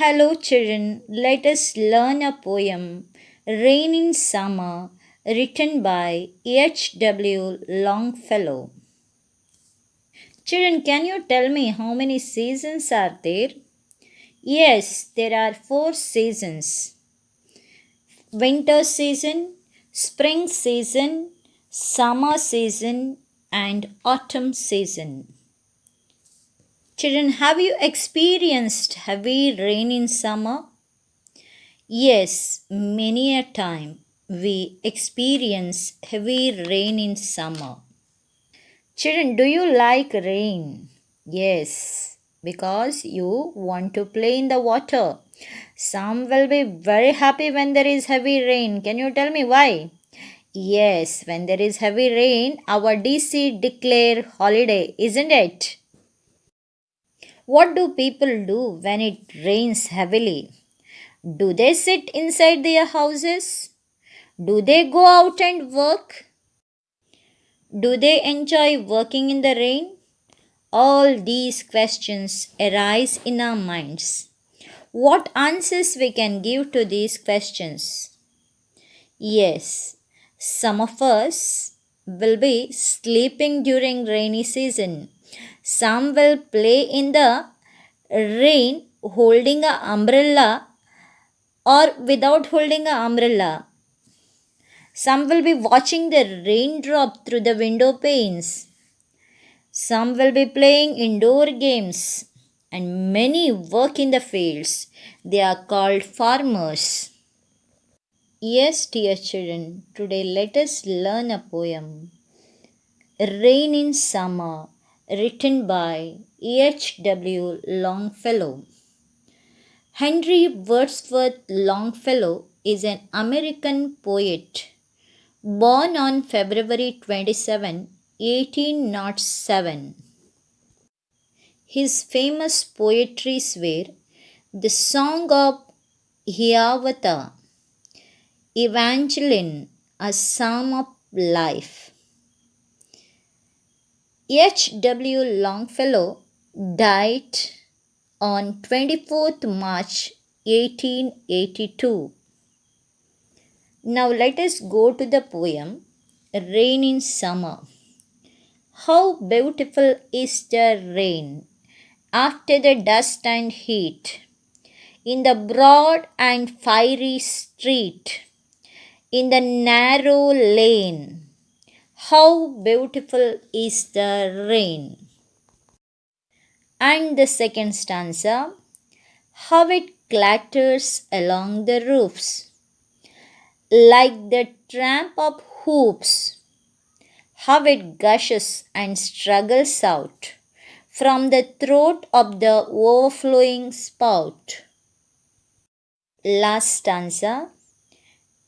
Hello, children. Let us learn a poem, Rain in Summer, written by H.W. Longfellow. Children, can you tell me how many seasons are there? Yes, there are four seasons: winter season, spring season, summer season, and autumn season. Children, have you experienced heavy rain in summer? Yes, many a time we experience heavy rain in summer. Children, do you like rain? Yes, because you want to play in the water. Some will be very happy when there is heavy rain. Can you tell me why? Yes, when there is heavy rain, our DC declare holiday, isn't it? What do people do when it rains heavily? Do they sit inside their houses? Do they go out and work? Do they enjoy working in the rain? All these questions arise in our minds. What answers we can give to these questions? Yes, some of us will be sleeping during rainy season. Some will play in the rain holding an umbrella or without holding an umbrella. Some will be watching the raindrop through the window panes. Some will be playing indoor games. And many work in the fields. They are called farmers. Yes, dear children, today let us learn a poem. Rain in Summer, written by H.W. Longfellow. Henry Wordsworth Longfellow is an American poet born on February 27, 1807. His famous poetries were The Song of Hiawatha, Evangeline, A Psalm of Life. H.W. Longfellow died on 24th March 1882. Now let us go to the poem Rain in Summer. How beautiful is the rain after the dust and heat, in the broad and fiery street, in the narrow lane. How beautiful is the rain. And the second stanza, how it clatters along the roofs, like the tramp of hoops, how it gushes and struggles out from the throat of the overflowing spout. Last stanza,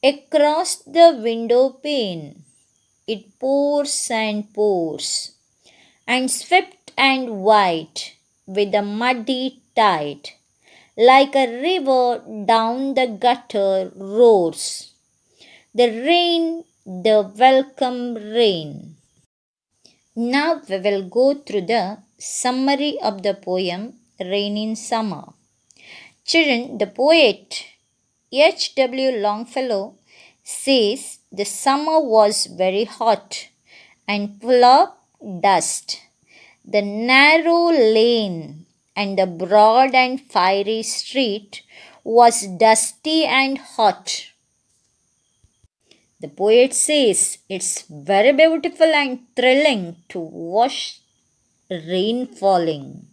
across the window pane, it pours and pours, and swift and white with a muddy tide, like a river down the gutter roars. The rain, the welcome rain. Now we will go through the summary of the poem Rain in Summer. Children, the poet H.W. Longfellow says the summer was very hot and full of dust. The narrow lane and the broad and fiery street was dusty and hot. The poet says it's very beautiful and thrilling to watch rain falling.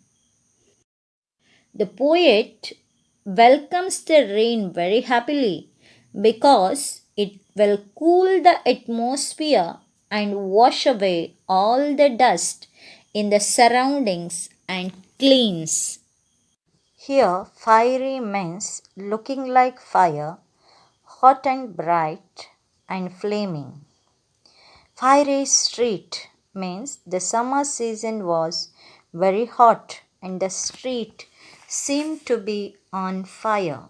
The poet welcomes the rain very happily because it will cool the atmosphere and wash away all the dust in the surroundings and cleans. Here, fiery means looking like fire, hot and bright and flaming. Fiery street means the summer season was very hot and the street seemed to be on fire.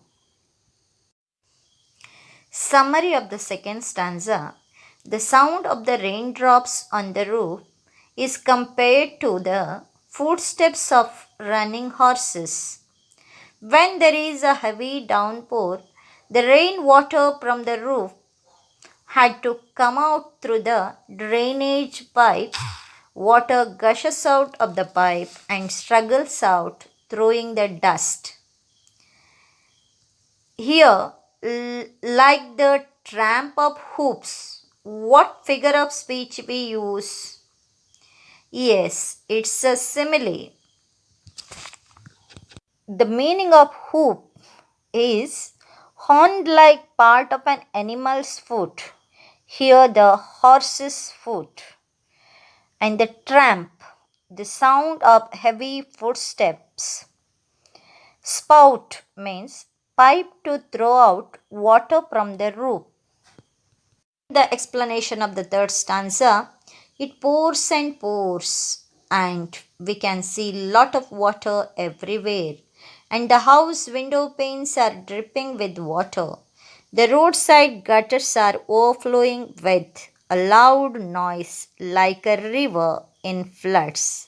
Summary of the second stanza. The sound of the raindrops on the roof is compared to the footsteps of running horses. When there is a heavy downpour, the rainwater from the roof had to come out through the drainage pipe. Water gushes out of the pipe and struggles out, throwing the dust. Here, like the tramp of hoops, what figure of speech we use? Yes, it's a simile. The meaning of hoop is horn like part of an animal's foot. Here, the horse's foot. And the tramp, the sound of heavy footsteps. Spout means pipe to throw out water from the roof. The explanation of the third stanza, it pours and pours, and we can see lot of water everywhere, and the house window panes are dripping with water. The roadside gutters are overflowing with a loud noise like a river in floods.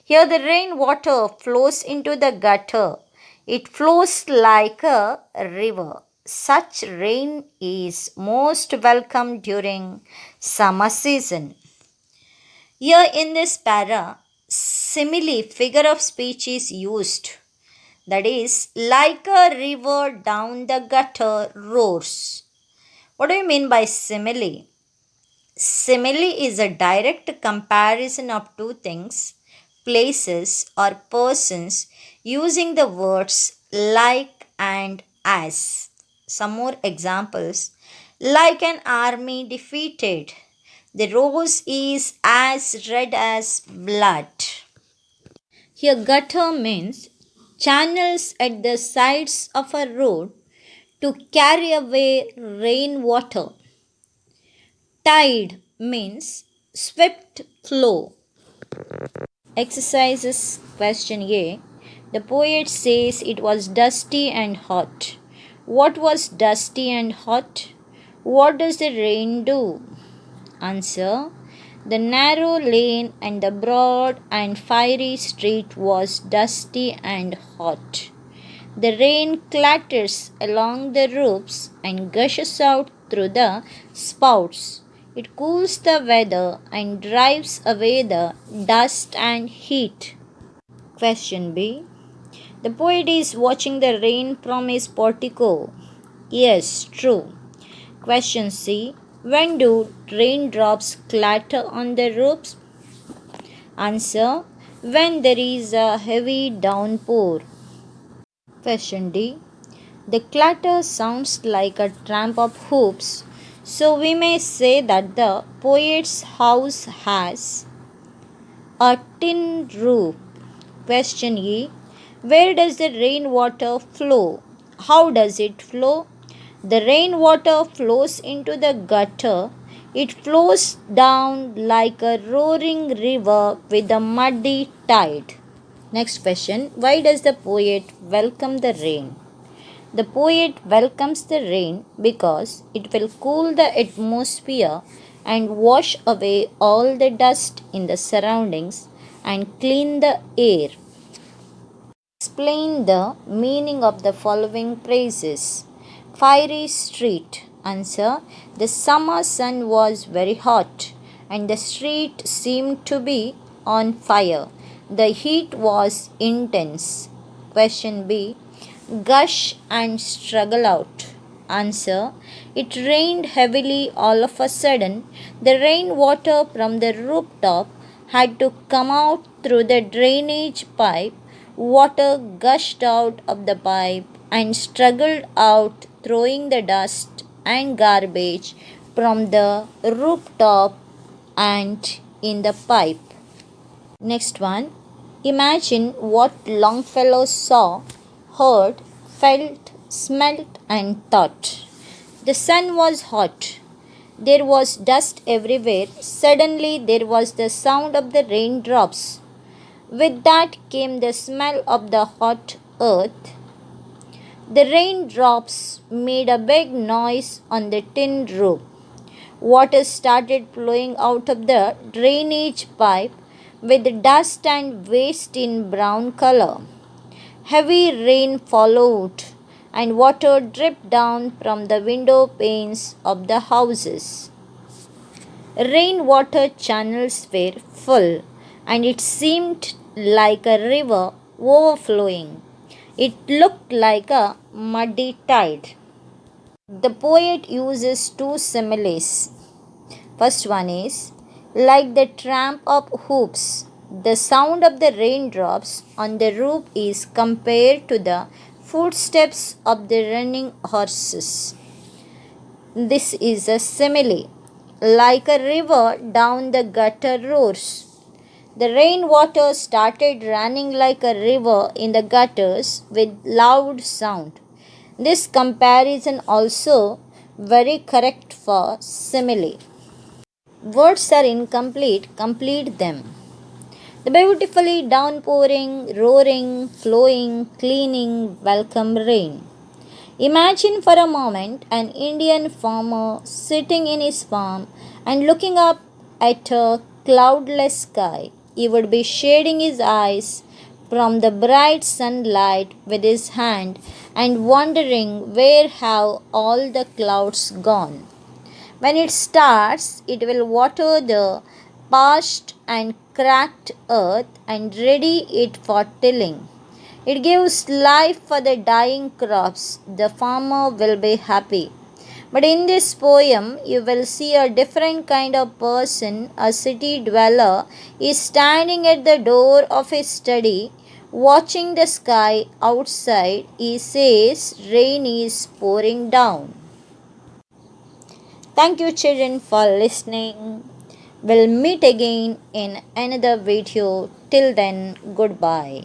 Here the rain water flows into the gutter. It flows like a river. Such rain is most welcome during summer season. Here in this para, simile figure of speech is used. That is, like a river down the gutter roars. What do you mean by simile? Simile is a direct comparison of two things, places, or persons using the words like and as. Some more examples. Like an army defeated, the rose is as red as blood. Here, gutter means channels at the sides of a road to carry away rainwater. Tide means swift flow. Exercises question A. The poet says it was dusty and hot. What was dusty and hot? What does the rain do? Answer. The narrow lane and the broad and fiery street was dusty and hot. The rain clatters along the roofs and gushes out through the spouts. It cools the weather and drives away the dust and heat. Question B. The poet is watching the rain from his portico. Yes, true. Question C. When do raindrops clatter on the roofs? Answer. When there is a heavy downpour. Question D. The clatter sounds like a tramp of hoops, so we may say that the poet's house has a tin roof. Question E. Where does the rainwater flow? How does it flow? The rainwater flows into the gutter. It flows down like a roaring river with a muddy tide. Next question. Why does the poet welcome the rain? The poet welcomes the rain because it will cool the atmosphere and wash away all the dust in the surroundings and clean the air. Explain the meaning of the following phrases. Fiery street. Answer. The summer sun was very hot and the street seemed to be on fire. The heat was intense. Question B. Gush and struggle out. Answer. It rained heavily all of a sudden. The rainwater from the rooftop had to come out through the drainage pipe. Water gushed out of the pipe and struggled out, throwing the dust and garbage from the rooftop and in the pipe. Next one. Imagine what Longfellow saw, heard, felt, smelt, and thought. The sun was hot. There was dust everywhere. Suddenly, there was the sound of the raindrops. With that came the smell of the hot earth. The raindrops made a big noise on the tin roof. Water started flowing out of the drainage pipe with dust and waste in brown color. Heavy rain followed, and water dripped down from the window panes of the houses. Rainwater channels were full, and it seemed like a river overflowing. It looked like a muddy tide. The poet uses two similes. First one is like the tramp of hoops. The sound of the raindrops on the roof is compared to the footsteps of the running horses. This is a simile. Like a river down the gutter roars. The rainwater started running like a river in the gutters with loud sound. This comparison also very correct for simile. Words are incomplete, complete them. The beautifully downpouring, roaring, flowing, cleaning, welcome rain. Imagine for a moment an Indian farmer sitting in his farm and looking up at a cloudless sky. He would be shading his eyes from the bright sunlight with his hand and wondering where have all the clouds gone. When it starts, it will water the parched and cracked earth and ready it for tilling. It gives life for the dying crops. The farmer will be happy. But in this poem, you will see a different kind of person. A city dweller is standing at the door of his study, watching the sky outside. He says, rain is pouring down. Thank you, children, for listening. We'll meet again in another video. Till then, goodbye.